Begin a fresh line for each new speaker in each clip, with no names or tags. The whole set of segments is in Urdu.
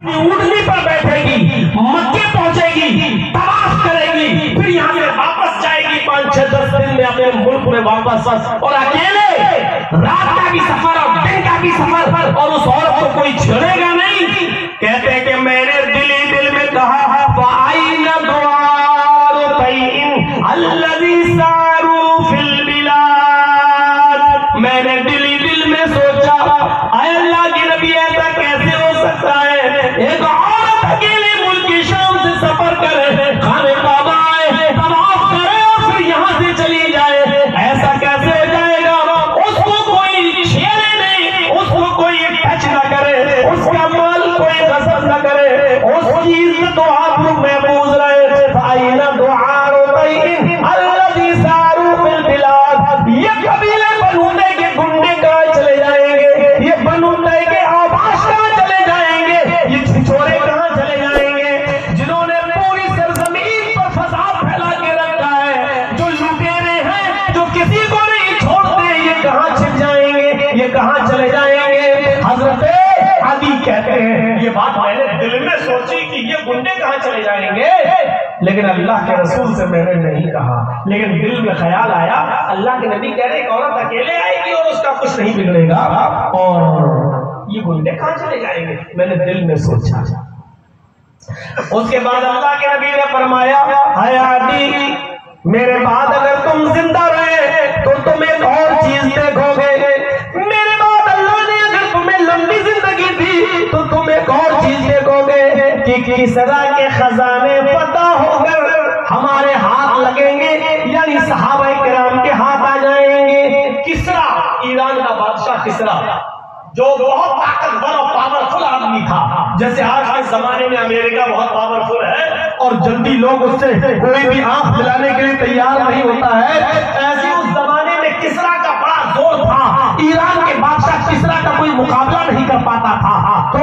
اونٹنی پر بیٹھے گی، مکے پہنچے گی، طواف کرے گی، پھر یہاں سے واپس جائے گی 5-6-10 دن میں اپنے ملک میں واپس، اور اکیلے رات کا بھی سفر اور دن کا بھی سفر، اور اس عورت کو کوئی چھڑے گا نہیں۔ کہتے ہیں کہ میں نے دل میں کہا فَأَيْنَ دُعَارُ طَيْءٍ الَّذِي سَارُوا فِي الْبِلَادِ، میں نے دل میں سوچا اے اللہ کے نبی ایسا کیسے ہو سکتا ہے ایک عورت اکیلے ملک کی شام سے سفر کرے، خانہ کعبہ آئے، طواف کرے اور پھر یہاں سے چلی جائے، ایسا کیسے ہو جائے گا؟ اس کو کوئی چھیڑے نہیں، اس کو کوئی ٹچ نہ کرے، اس کا مال کوئی غصب نہ کرے، اس کی عزت و آبرو محفوظ رہے۔ فَأَيْنَ دُعَارُ طَيْءٍ الَّذِي سَارُوا فِي الْبِلَادِ، یہ قبیلے بنو دے کے گنڈے کہاں چلے جائیں گے، یہ بنو دے کے آباش کہاں چلے جائیں گے، یہ چھچورے کہاں چلے جائیں گے، جنہوں نے پوری سرزمین پر فساد پھیلا کے رکھا ہے، جو لٹیرے ہیں، جو کسی کو نہیں چھوڑتے، یہ کہاں چھپ جائیں گے، یہ کہاں چلے جائیں گے؟ حضرت علی کہتے ہیں یہ بات میں نے دل میں سوچی کہ یہ گنڈے کہاں چلے جائیں گے، لیکن اللہ کے رسول سے میں نے نہیں کہا، لیکن دل میں خیال آیا اللہ کے نبی کہہ رہے ایک عورت اکیلے آئے گی اور اس کا کچھ نہیں بگڑے گا، اور یہ گنڈے کہاں چلے جائیں گے، میں نے دل میں سوچا۔ اس کے بعد اللہ کے نبی نے فرمایا اے علی میرے بعد اگر تم زندہ رہے تو تم ایک اور چیز دیکھو گے، میرے بعد اللہ نے اگر تمہیں لمبی زندگی دی تو تم ایک اور چیز دیکھو گے کہ کسرا کے خزانے فتح ہو کر ہمارے ہاتھ لگیں گے، یعنی صحابہ کرام کے ہاتھ آ جائیں گے۔ کسرا ایران کا بادشاہ کسرا، جو بہت طاقتور اور پاورفل آدمی تھا، جیسے آج کے زمانے میں امریکہ بہت پاورفل ہے اور جلدی لوگ اس سے کوئی بھی آنکھ ملانے کے لیے تیار نہیں ہوتا ہے، ایسے اس زمانے میں کسرا کا بڑا زور تھا، ایران کے بادشاہ کسرا کا کوئی مقابلہ نہیں کر پاتا تھا۔ تو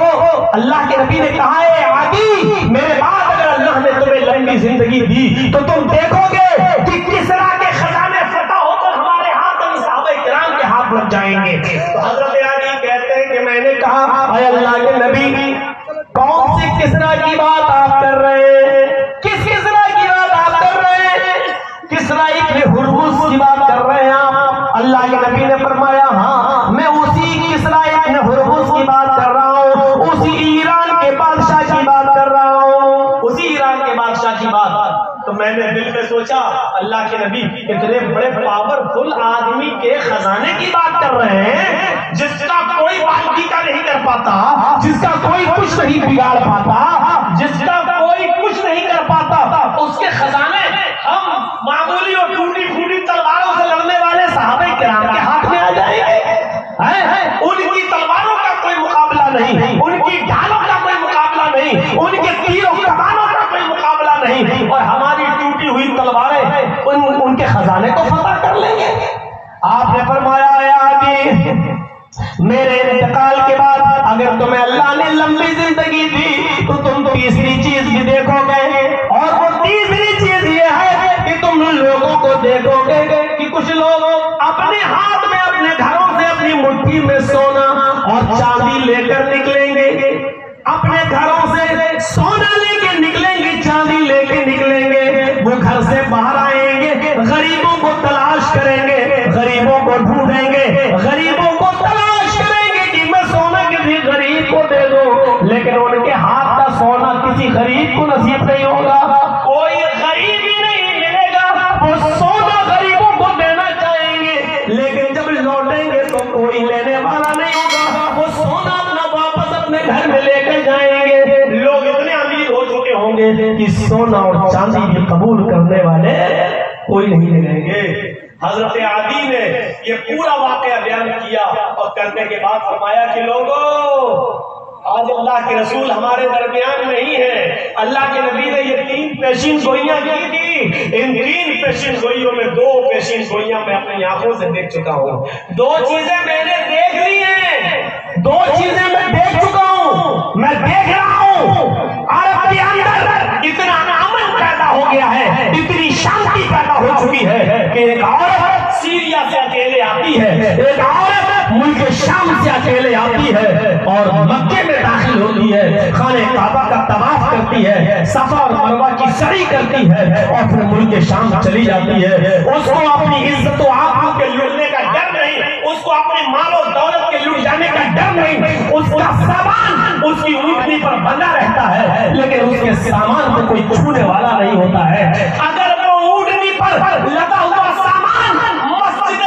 اللہ کے نبی نے کہا ہے عادی میرے بعد اگر اللہ نے تمہیں لمبی زندگی دی تو تم دیکھو گے کہ کسرا کے خزانے فتح ہو کر ہمارے ہاتھ یعنی صحابہ کرام کے ہاتھ لگ جائیں گے۔ تو حضرت میں نے کہا اے اللہ کے نبی کون سی کسرا کی بات آپ کر رہے ہیں، کس کسرا کی بات آپ کر رہے ہیں؟ کسرا ابن ہرمز کی بات کر رہے ہیں آپ؟ اللہ کے نبی نے فرمایا ہاں میں اسی کسرا ابن ہرمز کی بات کر رہا ہوں، اسی ایران کے بادشاہ کی بات کر رہا ہوں، اسی ایران کے بادشاہ کی بات۔ تو میں نے دل میں سوچا اللہ کے نبی اتنے بڑے پاورفل آدمی کے خزانے کی بات کر رہے ہیں جس کا کوئی باقی کا نہیں کر پاتا، جس کا کوئی کچھ نہیں بگاڑ پاتا، جس کا کوئی کچھ نہیں کر پاتا، اس کے خزانے ہم معمولی اور ٹوٹی پھوٹی تلواروں سے لڑنے والے صحابہ کرام کے ہاتھ میں آ جائیں گے۔ ان کی تلواروں کا کوئی مقابلہ نہیں، ان کی ڈھالوں کا کوئی مقابلہ نہیں، ان کے تیروں کمانوں کا کوئی مقابلہ نہیں، اور ہماری ٹوٹی ہوئی تلواریں ان کے خزانے کو فتح کر لیں گے۔ آپ نے فرمایا اے عادی میرے انتقال کے بعد اگر تمہیں اللہ نے لمبی زندگی دی تو تم تیسری چیز بھی دیکھو گے، اور وہ تیسری چیز یہ ہے کہ تم لوگوں کو دیکھو گے کہ کچھ لوگ اپنے ہاتھ میں اپنے گھروں سے اپنی مٹھی میں سونا اور چاندی لے کر نکلیں گے، اپنے گھروں سے سونا لے کے نکلیں گے، چاندی لے کے نکلیں گے، وہ گھر سے باہر آئیں گے، غریبوں کو تلاش کریں گے، غریبوں کو ڈھونڈیں گے، غریبوں کو تلاش کریں گے کہ میں سونا کسی غریب کو دے دوں، لیکن ان کے ہاتھ کا سونا کسی غریب کو نصیب نہیں ہوگا، کوئی غریب ہی نہیں ملے گا، وہ سونا غریبوں کو دینا چاہیں گے، لیکن جب لوٹیں گے تو کوئی لینے والا نہیں ہوگا، وہ سونا اپنا واپس اپنے گھر میں لے کے جائیں گے۔ لوگ اتنے امیر ہو چکے ہوں گے کہ سونا اور چاندی بھی قبول کرنے والے کوئی نہیں ملیں گے۔ حضرت عادی نے یہ پورا واقعہ بیان کیا اور کرنے کے بعد فرمایا کہ لوگوں آج اللہ کے رسول ہمارے درمیان نہیں ہے، اللہ کے نبی نے یہ 3 پیشین گوئیاں کی تھی، ان 3 پیشین گوئیوں میں 2 پیشین گوئیاں میں اپنی آنکھوں سے دیکھ چکا ہوں، 2 چیزیں میں نے دیکھ لی ہیں، 2 چیزیں میں دیکھ چکا ہوں، میں دیکھ رہا ہوں عرب کے اندر اتنا امن پیدا ہو گیا ہے، اتنی شانتی پیدا ہو چکی ہے کہ ایک عورت سیریا سے اکیلے آتی ہے، ایک عورت ملک شام سے اکیلے آتی ہے اور مکے میں داخل داخل ہوتی ہے، خانہ کعبہ کا طواف کرتی ہے، صفا اور مروہ کی سعی کرتی ہے اور پھر ملک شام چلی جاتی ہے، اس کو اپنی عزت و آبرو کے لٹنے کا ڈر نہیں، اس کو اپنے مال و دولت کے لٹ جانے کا ڈر نہیں، اس کا سامان اس کی اونٹنی پر بندہ رہتا ہے لیکن اس کے سامان کو کوئی چھونے والا نہیں ہوتا ہے۔ اگر وہ اونٹنی پر لگا ہوا سامان مسجد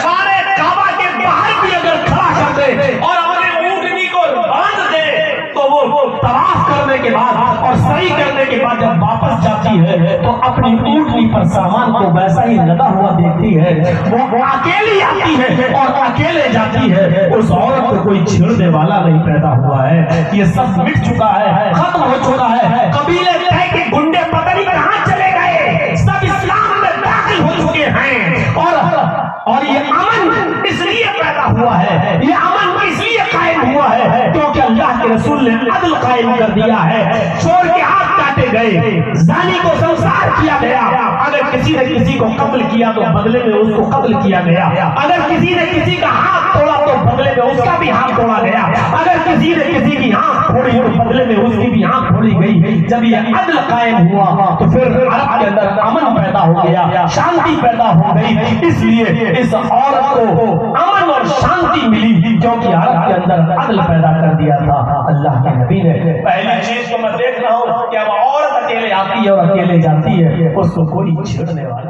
خانہ کعبہ کے باہر بھی اگر کھڑا کر دے اور اپنے اونٹنی کو باندھ دے تو وہ طواف کرنے کے بعد اور سعی کرنے کے بعد جب واپس جاتی ہے تو اپنی اونٹنی پر سامان کو ویسا ہی لگا ہوا دیکھتی ہے، وہ اکیلی آتی ہے اور اکیلے جاتی ہے، اس عورت کو کوئی چھیڑنے والا نہیں پیدا ہوا ہے، یہ سب مٹ چکا ہے، ختم ہو چکا ہے، قبیلے طے کے گنڈے پتہ نہیں کہاں چلے گئے، سب اسلام میں داخل ہو چکے ہیں، اور یہ امن اس لیے پیدا ہوا ہے، یہ امن اس لیے قائم ہوا ہے کیونکہ اللہ کے رسول نے عدل قائم کر دیا ہے، چور کے ہاتھ کاٹے گئے، زانی کو سنسار کیا گیا، اگر کسی نے کسی کو قتل کیا تو بدلے میں اس کو قتل کیا گیا، اگر کسی نے کسی کا ہاتھ توڑا تو بدلے میں اس کا بھی ہاتھ توڑا گیا، اگر کسی نے کسی کی آنکھ پھوڑی تو بدلے میں اس کی بھی آنکھ پھوڑی گئی۔ جب یہ عدل قائم ہوا تو پھر عرب کے اندر امن پیدا ہو گیا، شانتی پیدا ہو گئی، اس لیے اس عورت کو امن اور شانتی ملی کیونکہ عرب کے اندر عدل پیدا کر دیا تھا اللہ کے نبی نے۔ پہلی چیز تو میں دیکھ رہا ہوں کہ اب عورت اکیلے آتی ہے اور اکیلے جاتی ہے، اس کو کوئی چھیڑنے والا